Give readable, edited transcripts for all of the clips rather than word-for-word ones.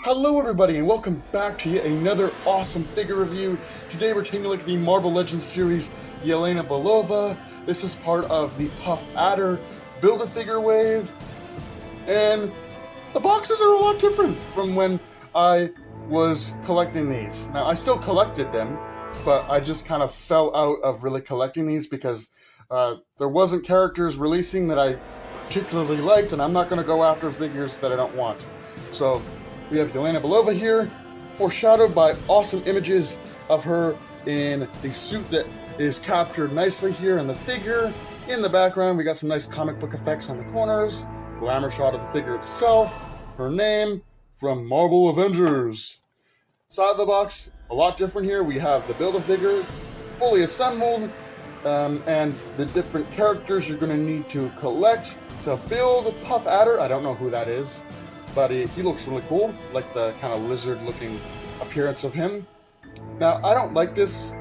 Hello everybody and welcome back to yet another awesome figure review. Today we're taking a look at the Marvel Legends series Yelena Belova. This is part of the Puff Adder Build-A-Figure wave. And the boxes are a lot different from when I was collecting these. Now I still collected them, but I just kind of fell out of really collecting these because there wasn't characters releasing that I particularly liked, and I'm not going to go after figures that I don't want. So we have Yelena Belova here, foreshadowed by awesome images of her in the suit that is captured nicely here in the figure. In the background, we got some nice comic book effects on the corners, glamour shot of the figure itself, her name from Marvel Avengers. Side of the box, a lot different here. We have the Build-A-Figure fully assembled, and the different characters you're going to need to collect to build Puff Adder. I don't know who that is, but he looks really cool, like the kind of lizard-looking appearance of him. Now, I don't like this,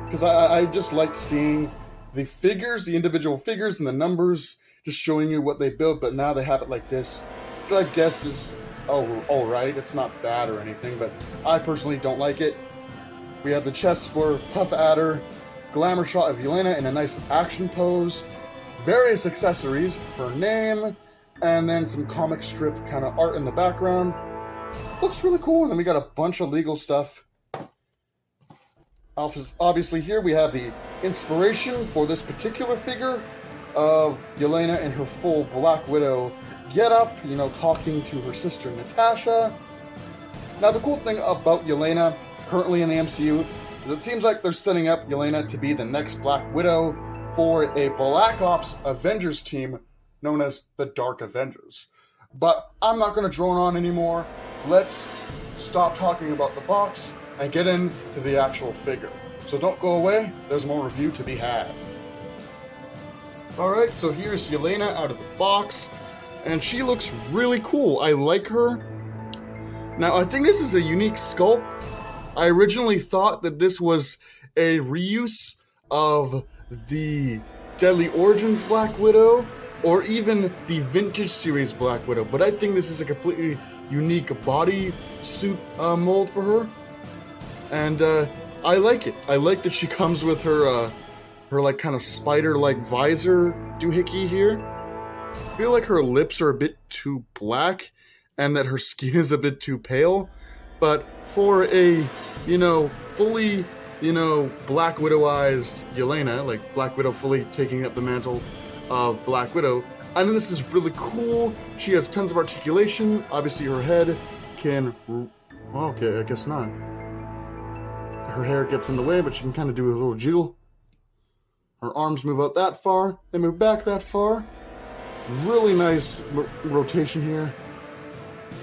because I just like seeing the figures, the individual figures, and the numbers, just showing you what they build, but now they have it like this, which I guess is alright. It's not bad or anything, but I personally don't like it. We have the chest for Puff Adder, glamour shot of Yelena in a nice action pose, various accessories, her name, and then some comic strip kind of art in the background. Looks really cool. And then we got a bunch of legal stuff. Obviously here we have the inspiration for this particular figure of Yelena in her full Black Widow getup, you know, talking to her sister Natasha. Now the cool thing about Yelena currently in the MCU is it seems like they're setting up Yelena to be the next Black Widow for a Black Ops Avengers team known as the Dark Avengers. But I'm not going to drone on anymore. Let's stop talking about the box and get into the actual figure. So don't go away, there's more review to be had. Alright, so here's Yelena out of the box, and she looks really cool. I like her. Now I think this is a unique sculpt. I originally thought that this was a reuse of the Deadly Origins Black Widow, or even the Vintage Series Black Widow, but I think this is a completely unique body suit mold for her, and I like it. I like that she comes with her like kind of spider-like visor doohickey here. I feel like her lips are a bit too black, and that her skin is a bit too pale, but for a, you know, fully, you know, Black Widow-ized Yelena, like Black Widow fully taking up the mantle of Black Widow, I think this is really cool. She has tons of articulation. Obviously her head can, okay, I guess not. Her hair gets in the way, but she can kind of do a little jiggle. Her arms move out that far, they move back that far. Really nice rotation here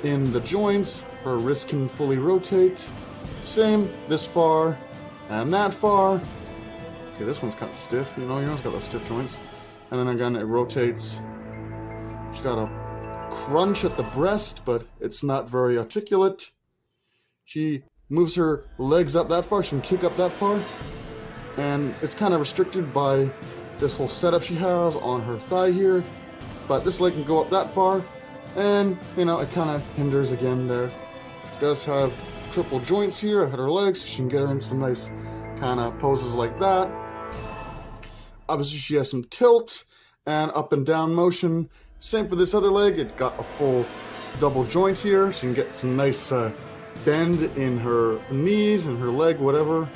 in the joints. Her wrist can fully rotate. Same this far and that far. Okay, this one's kind of stiff, you know, it's got those stiff joints. And then again, it rotates. She's got a crunch at the breast, but it's not very articulate. She moves her legs up that far. She can kick up that far. And it's kind of restricted by this whole setup she has on her thigh here. But this leg can go up that far. And, you know, it kind of hinders again there. She does have triple joints here at her legs. So she can get her into some nice kind of poses like that. Obviously, she has some tilt and up and down motion. Same for this other leg. It's got a full double joint here. So you can get some nice bend in her knees and her leg, whatever.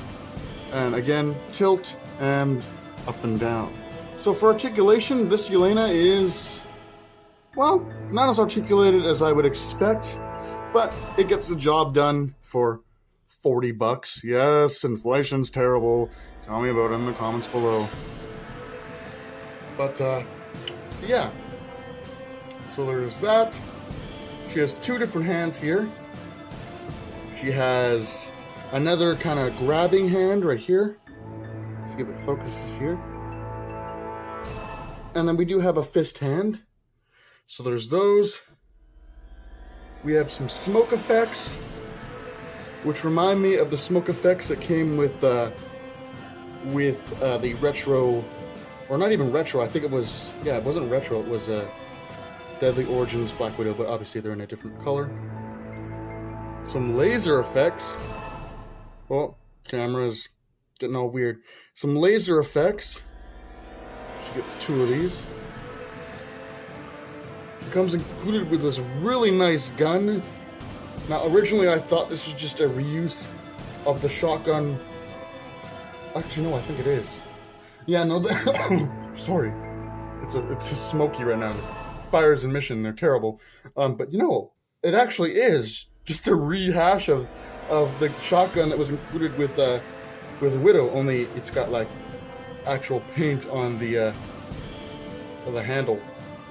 And again, tilt and up and down. So for articulation, this Yelena is, well, not as articulated as I would expect, but it gets the job done for $40. Yes, inflation's terrible. Tell me about it in the comments below. But, yeah. So there's that. She has two different hands here. She has Another kind of grabbing hand right here. Let's see if it focuses here. And then we do have a fist hand. So there's those. We have some smoke effects, which remind me of the smoke effects that came with the retro, or not even retro. I think it was, yeah, it wasn't retro. It was Deadly Origins Black Widow, but obviously they're in a different color. Some laser effects. Oh, camera's getting all weird. Some laser effects. She gets 2 of these. It comes included with this really nice gun. Now, originally I thought this was just a reuse of the shotgun. Actually, no, I think it is. Yeah, no, sorry. It's a smoky right now. Fires in Mission, they're terrible. But you know, it actually is just a rehash of the shotgun that was included with Widow. Only it's got like actual paint on the handle.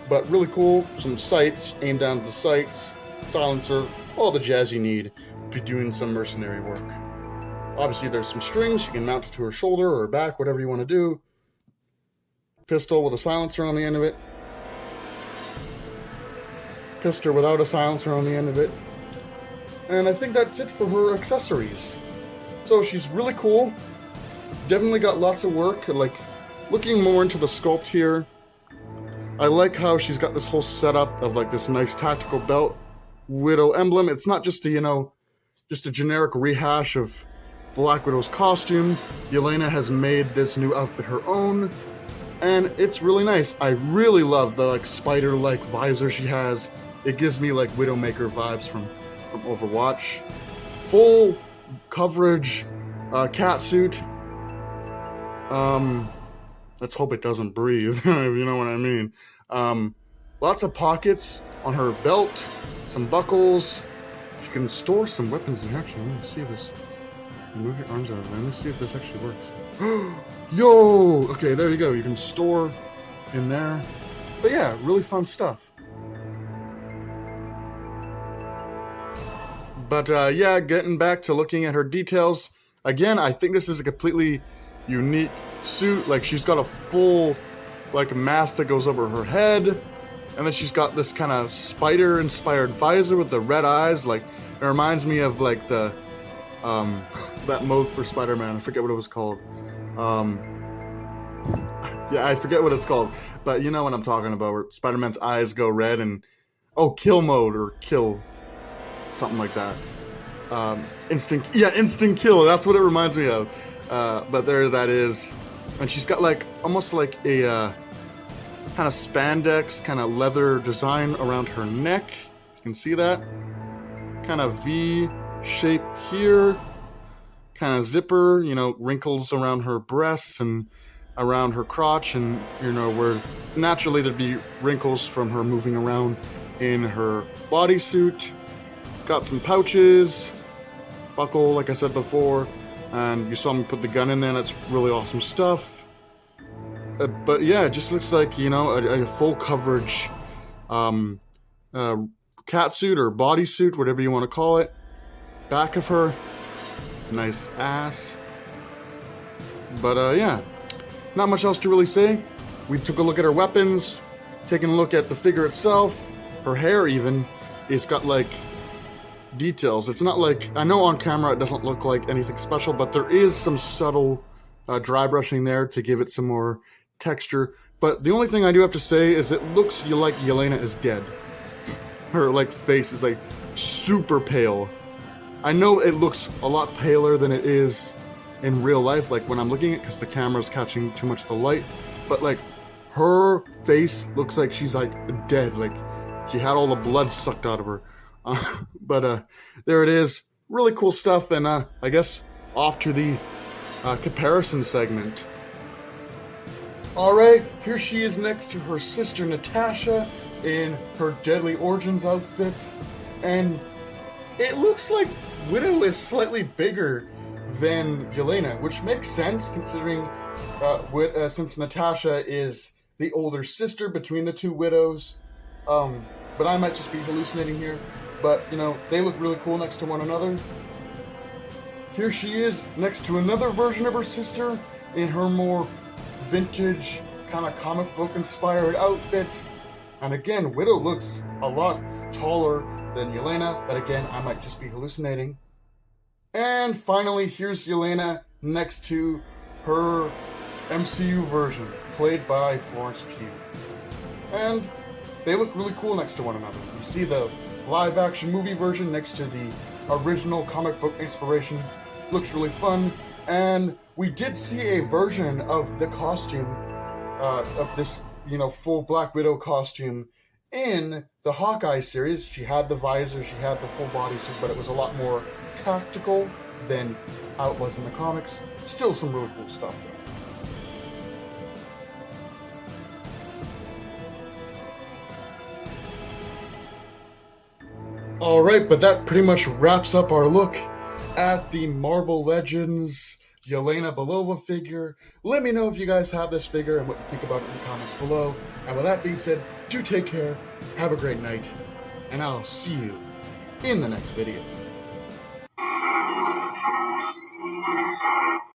But really cool. Some sights, aim down to the sights, silencer, all the jazz you need to be doing some mercenary work. Obviously, there's some strings. You can mount it to her shoulder or her back, whatever you want to do. Pistol with a silencer on the end of it. Pistol without a silencer on the end of it. And I think that's it for her accessories. So she's really cool. Definitely got lots of work. Like, looking more into the sculpt here, I like how she's got this whole setup of like this nice tactical belt, Widow emblem. It's not just just a generic rehash of Black Widow's costume. Yelena has made this new outfit her own, and it's really nice. I really love the like spider-like visor she has. It gives me like Widowmaker vibes from Overwatch. Full coverage cat suit. Let's hope it doesn't breathe, if you know what I mean. Lots of pockets on her belt, some buckles. She can store some weapons in here. Actually, let me see this. Move your arms out of there. Let me see if this actually works. Yo! Okay, there you go. You can store in there. But yeah, really fun stuff. But yeah, getting back to looking at her details. Again, I think this is a completely unique suit. Like, she's got a full like mask that goes over her head, and then she's got this kind of spider inspired visor with the red eyes. Like, it reminds me of like the that mode for Spider-Man. I forget what it was called. Yeah, I forget what it's called, but you know what I'm talking about, where Spider-Man's eyes go red and kill mode or kill something like that. Instant kill, that's what it reminds me of. But there that is. And she's got like almost like a kind of spandex, kind of leather design around her neck. You can see that. Kind of V shape here. Kind of zipper, you know, wrinkles around her breasts and around her crotch, and you know, where naturally there'd be wrinkles from her moving around in her bodysuit. Got some pouches, buckle, like I said before, and you saw me put the gun in there. That's really awesome stuff. But yeah, it just looks like, you know, a full coverage catsuit or bodysuit, whatever you want to call it. Back of her, nice ass. But yeah, not much else to really say. We took a look at her weapons, taking a look at the figure itself. Her hair even is got like details. It's not like, I know on camera it doesn't look like anything special, but there is some subtle dry brushing there to give it some more texture. But the only thing I do have to say is it looks like Yelena is dead. Her like face is like super pale. I know it looks a lot paler than it is in real life, like when I'm looking at it, because the camera's catching too much of the light. But like, her face looks like she's like dead, like she had all the blood sucked out of her. But there it is. Really cool stuff. And I guess off to the comparison segment. Alright, here she is next to her sister Natasha in her Deadly Origins outfit. And it looks like Widow is slightly bigger than Yelena, which makes sense considering since Natasha is the older sister between the two Widows. But I might just be hallucinating here. But, you know, they look really cool next to one another. here she is next to another version of her sister in her more vintage, kind of comic book inspired outfit. And again, Widow looks a lot taller than Yelena, but again, I might just be hallucinating. And finally, here's Yelena next to her MCU version, played by Florence Pugh. And they look really cool next to one another. You see the live-action movie version next to the original comic book inspiration. Looks really fun. And we did see a version of the costume, of this, full Black Widow costume in the Hawkeye series. She had the visor, she had the full bodysuit, but it was a lot more tactical than how it was in the comics. Still some really cool stuff though. Alright, but that pretty much wraps up our look at the Marvel Legends Yelena Belova figure. Let me know if you guys have this figure and what you think about it in the comments below. And with that being said, do take care, have a great night, and I'll see you in the next video.